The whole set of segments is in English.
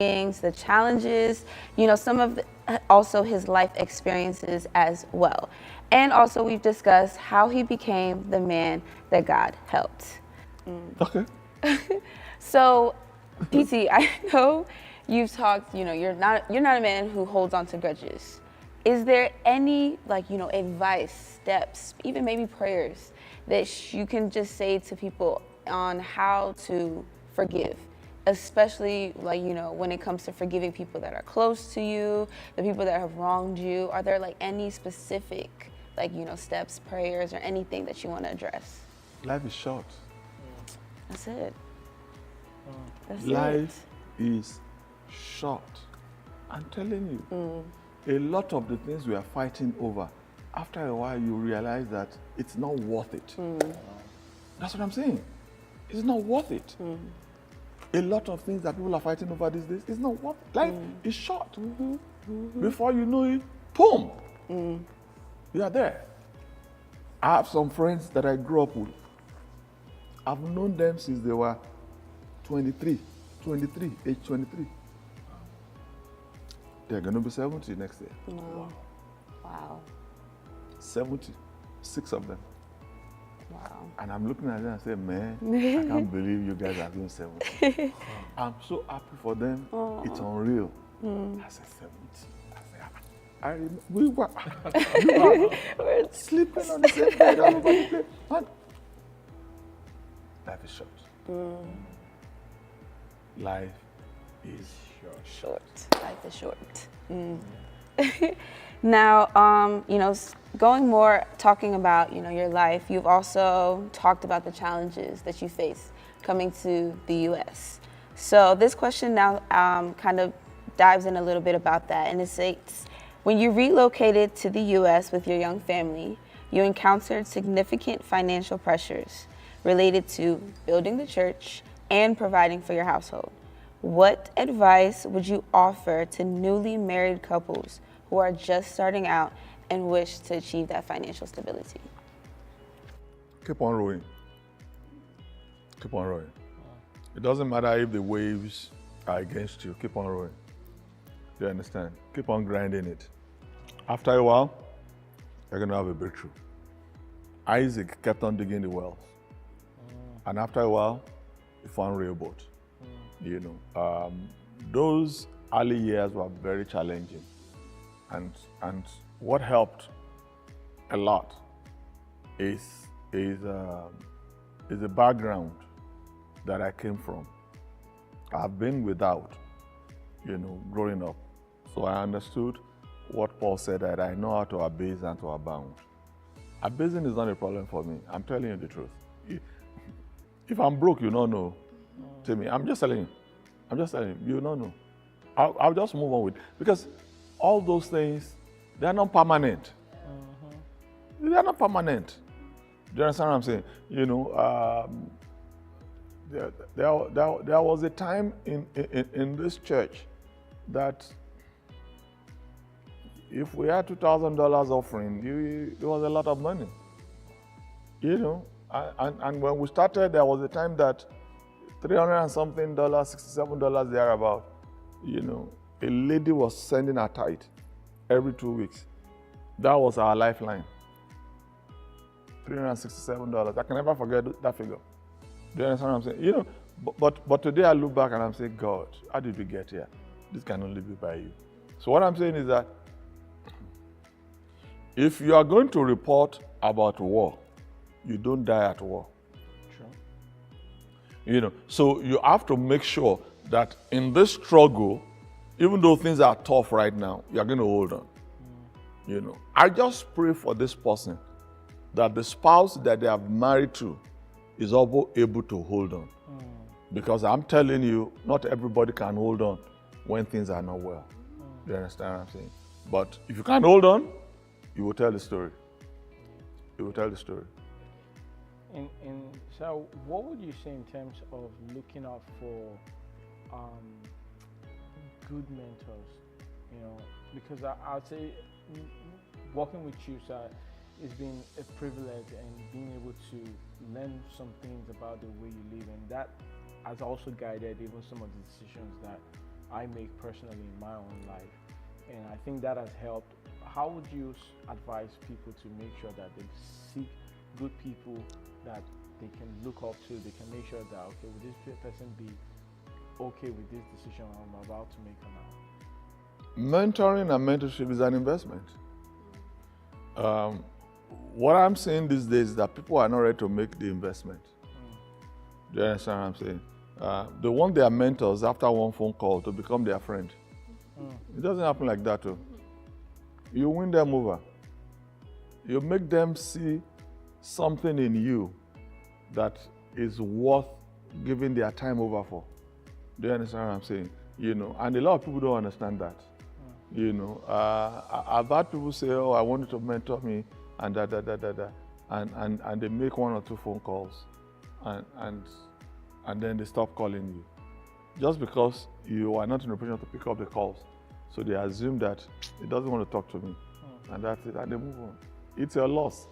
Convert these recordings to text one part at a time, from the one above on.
the challenges, some of also his life experiences as well. And also we've discussed how he became the man that God helped. Okay. So, PT, I know you've talked, you're not a man who holds on to grudges. Is there any advice, steps, even maybe prayers that you can just say to people on how to forgive? Especially when it comes to forgiving people that are close to you, the people that have wronged you. Are there any specific steps, prayers, or anything that you want to address? Life is short. That's it. That's Life is short. I'm telling you, a lot of the things we are fighting over, after a while you realize that it's not worth it. That's what I'm saying. It's not worth it. A lot of things that people are fighting over these days, it's not worth it. Life is short. Before you know it, boom, you are there. I have some friends that I grew up with. I've known them since they were 23, age 23. They're going to be 70 next year. Wow. 70, 6 of them. Wow. And I'm looking at them and saying, man, I can't believe you guys are doing 70. I'm so happy for them. It's unreal. I said 70. I said, we were sleeping on the same bed all over the place. And life is short. Life is short. Life is short. Now, going more, talking about, your life, you've also talked about the challenges that you face coming to the U.S. So this question now kind of dives in a little bit about that. And it states, when you relocated to the U.S. with your young family, you encountered significant financial pressures related to building the church and providing for your household. What advice would you offer to newly married couples who are just starting out and wish to achieve that financial stability? keep on rowing. Keep on rowing. It doesn't matter if the waves are against you, keep on rowing. You understand? Keep on grinding it. After a while, you're going to have a breakthrough. Isaac kept on digging the wells. And after a while, he found Rehoboth. Those early years were very challenging. And what helped a lot is the background that I came from. I've been without, growing up. So I understood what Paul said, that I know how to abase and to abound. Abasing is not a problem for me. I'm telling you the truth. If I'm broke, you don't know. Tell me, I'm just telling you. You don't know. I'll just move on with it. Because all those things, they're not permanent. They're not permanent. Do you understand what I'm saying? There was a time in this church that if we had $2,000 offering, it was a lot of money. And when we started, there was a time that $300 and something, $67 thereabout, a lady was sending her tithe every 2 weeks. That was our lifeline. $367. I can never forget that figure. Do you understand what I'm saying? But today I look back and I'm saying, God, how did we get here? This can only be by you. So what I'm saying is that if you are going to report about war, you don't die at war. Sure. So you have to make sure that in this struggle, even though things are tough right now, you're going to hold on. I just pray for this person that the spouse that they have married to is also able to hold on. Because I'm telling you, not everybody can hold on when things are not well. Do you understand what I'm saying? But if you can hold on, you will tell the story. You will tell the story. And so what would you say in terms of looking out for good mentors? Because I'd say working with you, sir, it's been a privilege, and being able to learn some things about the way you live, and that has also guided even some of the decisions that I make personally in my own life, and I think that has helped. How would you advise people to make sure that they seek good people that they can look up to? They can make sure that, okay, will this person be okay with this decision I'm about to make now? Mentoring and mentorship is an investment. What I'm saying these days is that people are not ready to make the investment. Do you understand what I'm saying? They want their mentors after one phone call to become their friend. It doesn't happen like that, too. You win them over. You make them see something in you that is worth giving their time over for. Do you understand what I'm saying? You know, and a lot of people don't understand that. You know, I've had people say, "Oh, I want you to mentor me," and and they make one or two phone calls, and then they stop calling you, just because you are not in a position to pick up the calls. So they assume that he doesn't want to talk to me, and that's it, and they move on. It's a loss.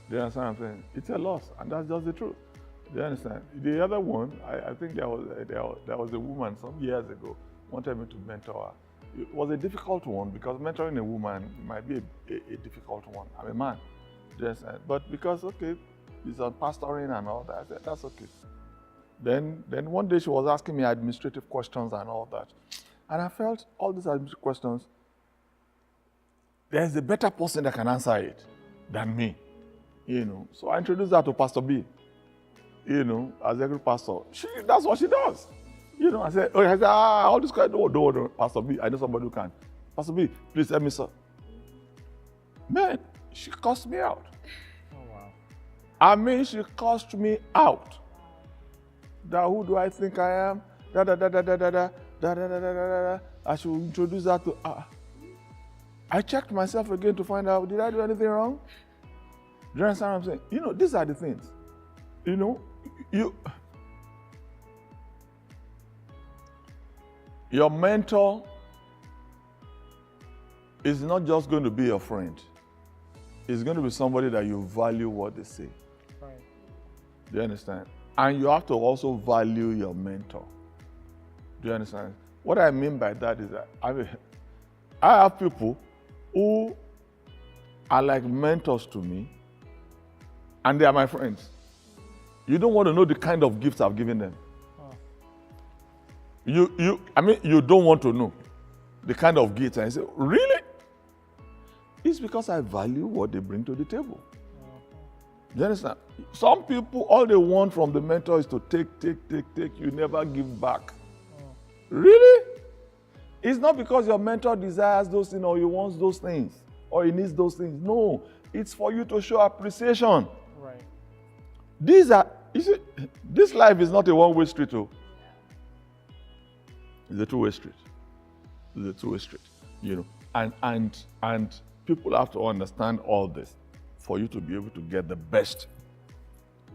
Do you understand what I'm saying? It's a loss, and that's just the truth. Do you understand? The other one, I think there was a woman some years ago wanted me to mentor her. It was a difficult one because mentoring a woman might be a difficult one. I'm a man. Yes, but because, okay, it's on pastoring and all that, I said, that's okay. Then one day she was asking me administrative questions and all that. And I felt all these administrative questions, there's a better person that can answer it than me. You know, so I introduced her to Pastor B, you know, as every pastor. That's what she does. You know, I said, all this guy, no, Pastor B, I know somebody who can. Pastor B, please help me, sir. Man, she cussed me out. Oh, wow. I mean, she cussed me out. That who do I think I am? I should introduce her to her. I checked myself again to find out, did I do anything wrong? Do you understand what I'm saying? You know, these are the things. You know, your mentor is not just going to be your friend. It's going to be somebody that you value what they say. Right. Do you understand? And you have to also value your mentor. Do you understand? What I mean by that is that I have people who are like mentors to me, and they are my friends. You don't want to know the kind of gifts I've given them. You don't want to know the kind of gifts. And I say, really? It's because I value what they bring to the table. Do you understand? Some people, all they want from the mentor is to take. You never give back. Really? It's not because your mentor desires those things or he wants those things or he needs those things. No, it's for you to show appreciation. Right. This life is not a one-way street. Oh. It's a two-way street. It's a two-way street. You know, and people have to understand all this for you to be able to get the best.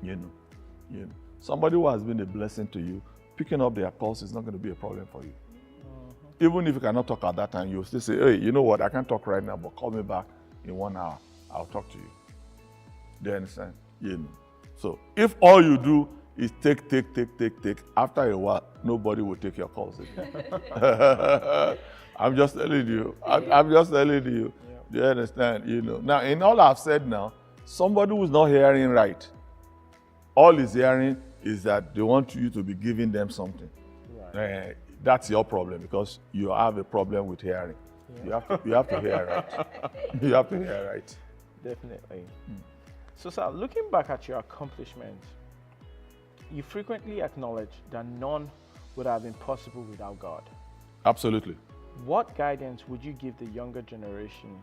You know. Somebody who has been a blessing to you, picking up their calls is not going to be a problem for you. Even if you cannot talk at that time, you'll still say, hey, you know what, I can't talk right now, but call me back in 1 hour. I'll talk to you. Do you understand? You know. So if all you do is take, after a while, nobody will take your calls again. I'm just telling you. I'm just telling you. Yeah. Do you understand? You know. Now, in all I've said now, somebody who's not hearing right, all he's hearing is that they want you to be giving them something. Right. That's your problem because you have a problem with hearing. Yeah. You have to hear right. You have to hear right. Definitely. So, sir, looking back at your accomplishments, you frequently acknowledge that none would have been possible without God. Absolutely. What guidance would you give the younger generation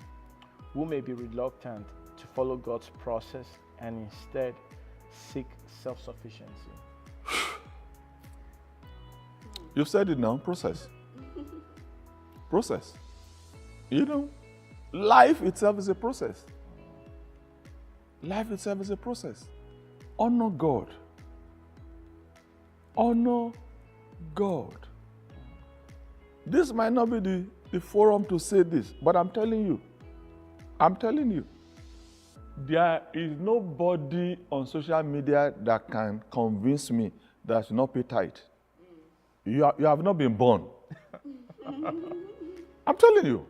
who may be reluctant to follow God's process and instead seek self-sufficiency? You've said it now, process. Process. You know, life itself is a process. Life itself is a process. Honor God. Honor God. This might not be the forum to say this, but I'm telling you, there is nobody on social media that can convince me that I should not pay tithe. You have not been born. I'm telling you.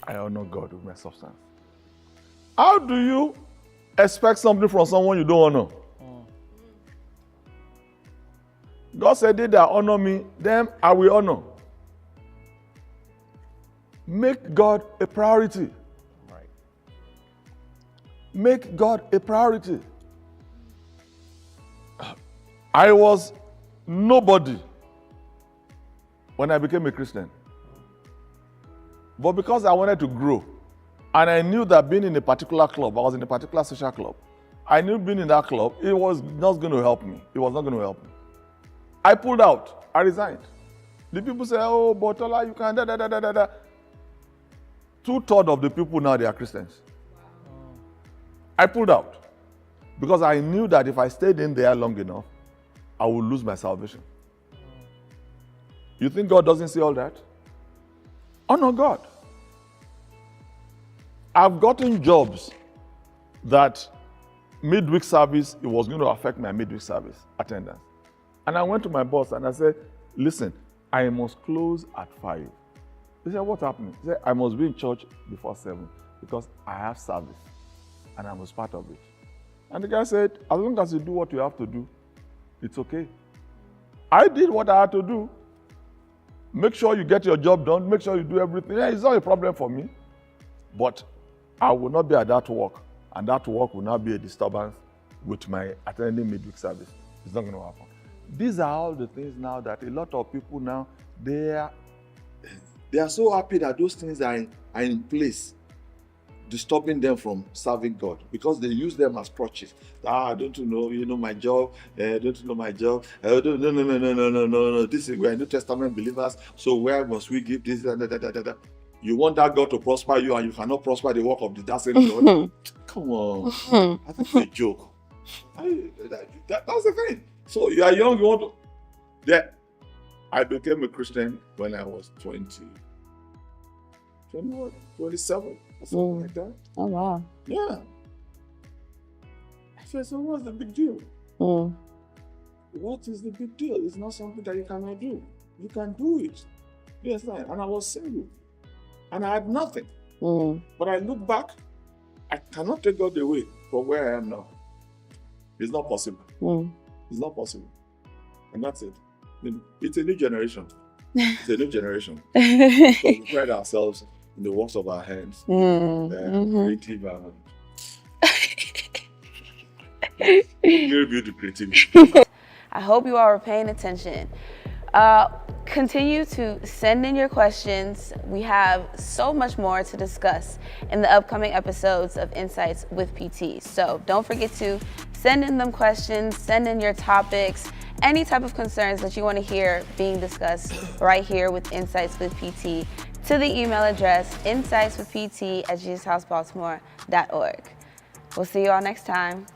I honor God with my substance. How do you expect something from someone you don't honor? God said, they that honor me, them I will honor. Make God a priority. Right. Make God a priority. I was nobody when I became a Christian. But because I wanted to grow, and I knew that being in a particular club, I was in a particular social club, I knew being in that club, it was not going to help me. It was not going to help me. I pulled out. I resigned. The people say, oh, but Tola, you can da. 2/3 of the people now, they are Christians. I pulled out because I knew that if I stayed in there long enough, I would lose my salvation. You think God doesn't see all that? Honor God. I've gotten jobs that midweek service, it was going to affect my midweek service attendance. And I went to my boss and I said, listen, I must close at 5. He said, what's happening? He said, I must be in church before 7 because I have service and I was part of it. And the guy said, as long as you do what you have to do, it's okay. I did what I had to do. Make sure you get your job done. Make sure you do everything. Yeah, it's not a problem for me. But I will not be at that work. And that work will not be a disturbance with my attending midweek service. It's not going to happen. These are all the things now that a lot of people now, they are so happy that those things are in place, disturbing them from serving God because they use them as crutches. Don't you know my job? Don't you know my job? No. This is, we're New Testament believers, so where must we give this? You want that God to prosper you and you cannot prosper the work of that same God? Come on. I think it's a joke. That's the thing. So you are young, you want to... Yeah. I became a Christian when I was 27 or something like that. Oh, wow. Yeah. I said, so what's the big deal? What is the big deal? It's not something that you cannot do. You can do it. Yes, and I was single. And I had nothing. But I look back, I cannot take God away from where I am now. It's not possible. It's not possible. And that's it. It's a new generation. It's a new generation. Because we pride ourselves in the works of our hands. Creative and very beautiful creativity. I hope you all are paying attention. Continue to send in your questions. We have so much more to discuss in the upcoming episodes of Insights with PT. So don't forget to send in them questions, send in your topics, any type of concerns that you want to hear being discussed right here with Insights with PT to the email address insightswithpt@jesushousebaltimore.org. We'll see you all next time.